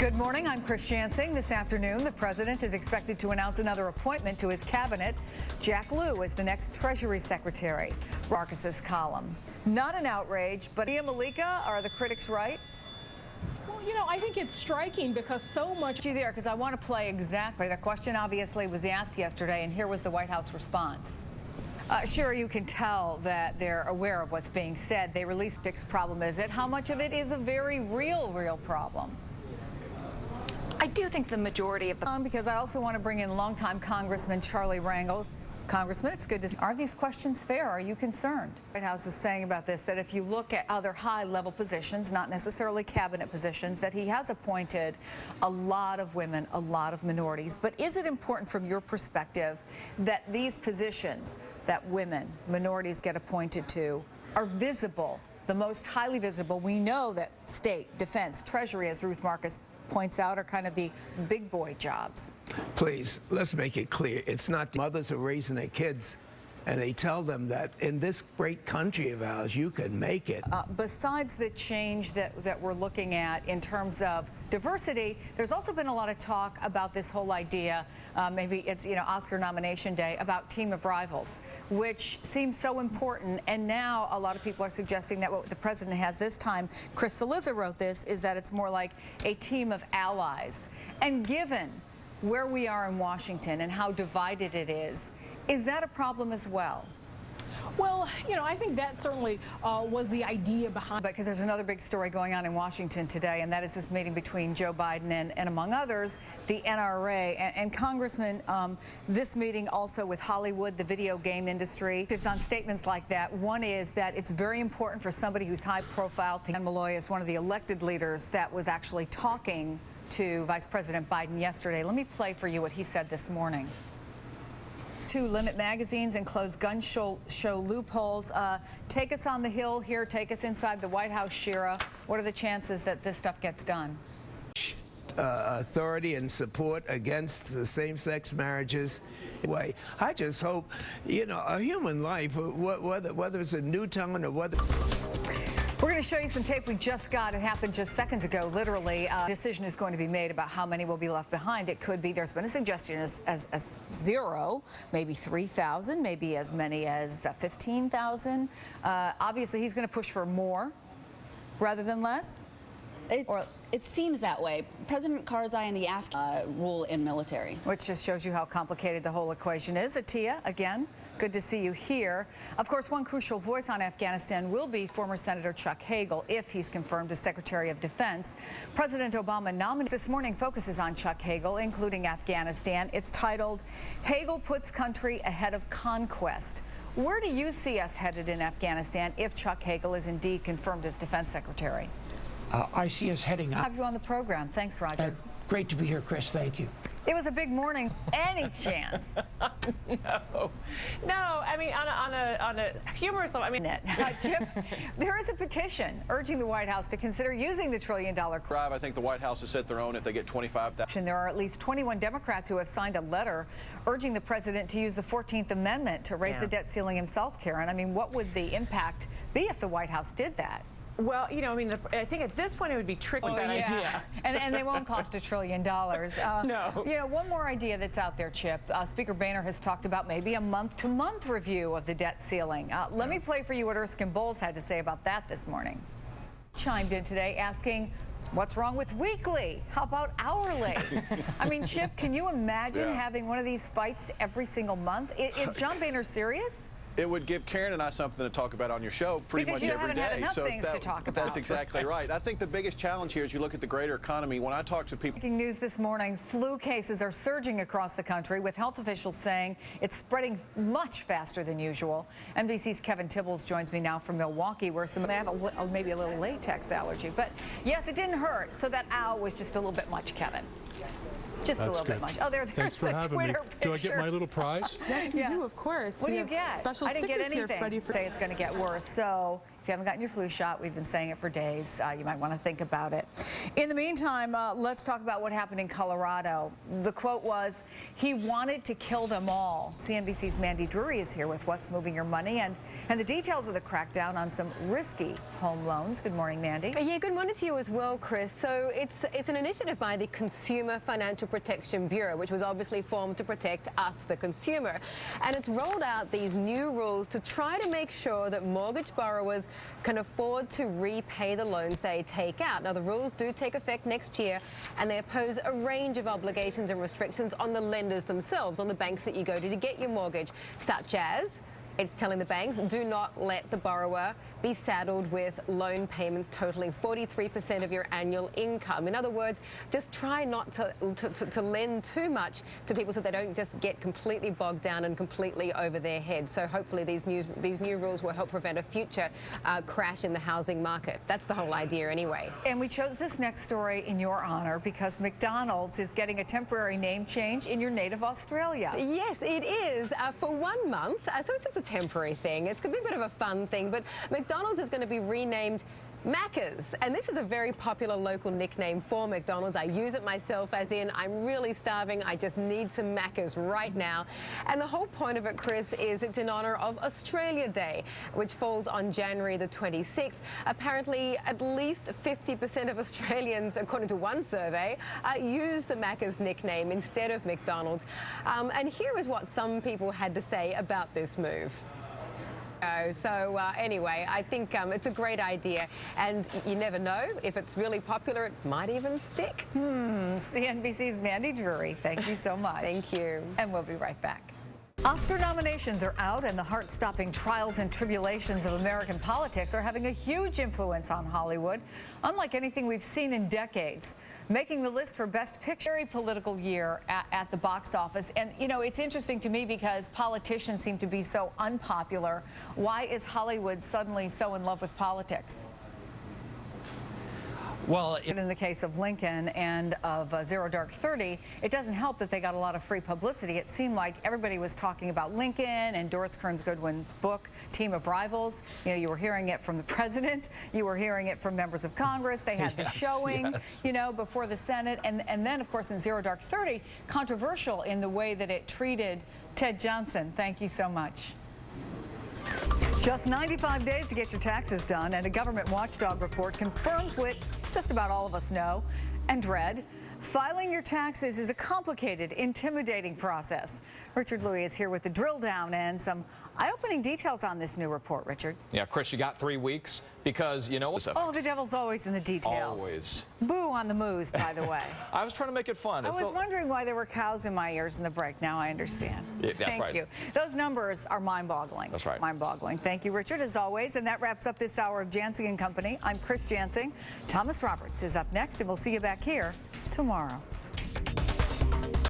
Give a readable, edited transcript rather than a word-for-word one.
Good morning, I'm Chris Jansing. This afternoon, the president is expected to announce another appointment to his cabinet. Jack Lew is the next Treasury Secretary. Marcus's column. Not an outrage, but Malika, are the critics right? Well, you know, I think it's striking because so much... You there, because I want to play exactly. The question obviously was asked yesterday, and here was the White House response. Sure, you can tell that they're aware of what's being said. They released fixed problem, is it? How much of it is a very real problem? I do think the majority of the... Because I also want to bring in longtime Congressman Charlie Rangel. Congressman, it's good to see. Are these questions fair? Are you concerned? The White House is saying about this that if you look at other high-level positions, not necessarily cabinet positions, that he has appointed a lot of women, a lot of minorities. But is it important from your perspective that these positions that women, minorities get appointed to are visible, the most highly visible? We know that state, defense, treasury, as Ruth Marcus points out, are kind of the big boy jobs. Please, let's make it clear. It's not mothers are raising their kids, and they tell them that in this great country of ours, you can make it. Besides the change that we're looking at in terms of diversity, there's also been a lot of talk about this whole idea, maybe it's, you know, Oscar nomination day, about team of rivals, which seems so important. And now a lot of people are suggesting that what the president has this time, Chris Saliza wrote this, is that it's more like a team of allies. And given where we are in Washington and how divided it is that a problem as well? Well, you know, I think that certainly was the idea behind it. Because there's another big story going on in Washington today, and that is this meeting between Joe Biden and among others, the NRA. And Congressman, this meeting also with Hollywood, the video game industry. It's on statements like that. One is that it's very important for somebody who's high profile. Ann Malloy is one of the elected leaders that was actually talking to Vice President Biden yesterday. Let me play for you what he said this morning. To limit magazines and close gun show loopholes. Take us on the Hill here. Take us inside the White House, Shira. What are the chances that this stuff gets done? Authority and support against same-sex marriages. I just hope, you know, a human life, whether it's in Newtown or whether... We're going to show you some tape we just got. It happened just seconds ago, literally. A decision is going to be made about how many will be left behind. It could be, there's been a suggestion as 0, maybe 3,000, maybe as many as 15,000. Obviously, he's going to push for more rather than less. It seems that way. President Karzai and the Afghan rule in military. Which just shows you how complicated the whole equation is. Atiya, again, good to see you here. Of course, one crucial voice on Afghanistan will be former Senator Chuck Hagel, if he's confirmed as Secretary of Defense. President Obama nominated this morning focuses on Chuck Hagel, including Afghanistan. It's titled, "Hagel Puts Country Ahead of Conquest." Where do you see us headed in Afghanistan if Chuck Hagel is indeed confirmed as Defense Secretary? I see us heading up. Have you on the program. Thanks, Roger. Great to be here, Chris. Thank you. It was a big morning. Any chance? No. I mean, on a humorous level, I mean, Chip, there is a petition urging the White House to consider using the $1 trillion. I think the White House has set their own if they get 25,000. There are at least 21 Democrats who have signed a letter urging the president to use the 14th Amendment to raise the debt ceiling himself, Karen. I mean, what would the impact be if the White House did that? Well, you know, I mean, I think at this point it would be tricky with that idea. And they won't cost $1 trillion. No. You know, one more idea that's out there, Chip. Speaker Boehner has talked about maybe a month-to-month review of the debt ceiling. Let me play for you what Erskine Bowles had to say about that this morning. Chimed in today asking, what's wrong with weekly? How about hourly? I mean, Chip, can you imagine having one of these fights every single month? Is John Boehner serious? It would give Karen and I something to talk about on your show pretty much every day. Because you haven't had enough things to talk about. That's exactly right. I think the biggest challenge here is you look at the greater economy. When I talk to people... Breaking news this morning, flu cases are surging across the country, with health officials saying it's spreading much faster than usual. NBC's Kevin Tibbles joins me now from Milwaukee, where they have maybe a little latex allergy. But yes, it didn't hurt, so that ow was just a little bit much, Kevin. Just a little bit much. Oh, there's Thanks for the having Twitter me. picture. Do I get my little prize? Yes, you do, of course. What do you get? Special I didn't get stickers here anything. ready for Say it's going to get worse. So If you haven't gotten your flu shot, we've been saying it for days. You might want to think about it. In the meantime, let's talk about what happened in Colorado. The quote was, "He wanted to kill them all." CNBC's Mandy Drury is here with what's moving your money and the details of the crackdown on some risky home loans. Good morning, Mandy. Yeah, good morning to you as well, Chris. So it's an initiative by the Consumer Financial Protection Bureau, which was obviously formed to protect us, the consumer. And it's rolled out these new rules to try to make sure that mortgage borrowers can afford to repay the loans they take out. Now, the rules do take effect next year, and they impose a range of obligations and restrictions on the lenders themselves, on the banks that you go to get your mortgage, such as it's telling the banks, do not let the borrower be saddled with loan payments totaling 43% of your annual income. In other words, just try not to lend too much to people so they don't just get completely bogged down and completely over their heads. So hopefully these new rules will help prevent a future crash in the housing market. That's the whole idea anyway. And we chose this next story in your honor because McDonald's is getting a temporary name change in your native Australia. Yes, it is. For 1 month. So it's a temporary thing. It's going to be a bit of a fun thing, but McDonald's is going to be renamed Macca's, and this is a very popular local nickname for McDonald's. I use it myself, as in I'm really starving, I just need some Macca's right now. And the whole point of it, Chris, is it's in honor of Australia Day, which falls on January the 26th. Apparently, at least 50% of Australians, according to one survey, use the Macca's nickname instead of McDonald's. And here is what some people had to say about this move. Anyway, I think it's a great idea, and you never know, if it's really popular, it might even stick. CNBC's Mandy Drury, thank you so much. Thank you. And we'll be right back. Oscar nominations are out, and the heart-stopping trials and tribulations of American politics are having a huge influence on Hollywood, unlike anything we've seen in decades. Making the list for Best Picture, very political year at the box office. And, you know, it's interesting to me because politicians seem to be so unpopular. Why is Hollywood suddenly so in love with politics? Well, in the case of Lincoln and of Zero Dark 30, it doesn't help that they got a lot of free publicity. It seemed like everybody was talking about Lincoln and Doris Kearns Goodwin's book, Team of Rivals. You know, you were hearing it from the president. You were hearing it from members of Congress. They had the showing, you know, before the Senate. And then, of course, in Zero Dark 30, controversial in the way that it treated Ted Johnson. Thank you so much. Just 95 days to get your taxes done, and a government watchdog report confirms what just about all of us know and dread. Filing your taxes is a complicated, intimidating process. Richard Louis is here with the drill down and some eye-opening details on this new report, Richard. Yeah, Chris, you got 3 weeks because, you know... Oh, the devil's always in the details. Always. Boo on the moose, by the way. I was trying to make it fun. I was wondering why there were cows in my ears in the break. Now I understand. Yeah, that's Thank right. you. Those numbers are mind-boggling. That's right. Mind-boggling. Thank you, Richard, as always. And that wraps up this hour of Jansing and Company. I'm Chris Jansing. Thomas Roberts is up next, and we'll see you back here tomorrow.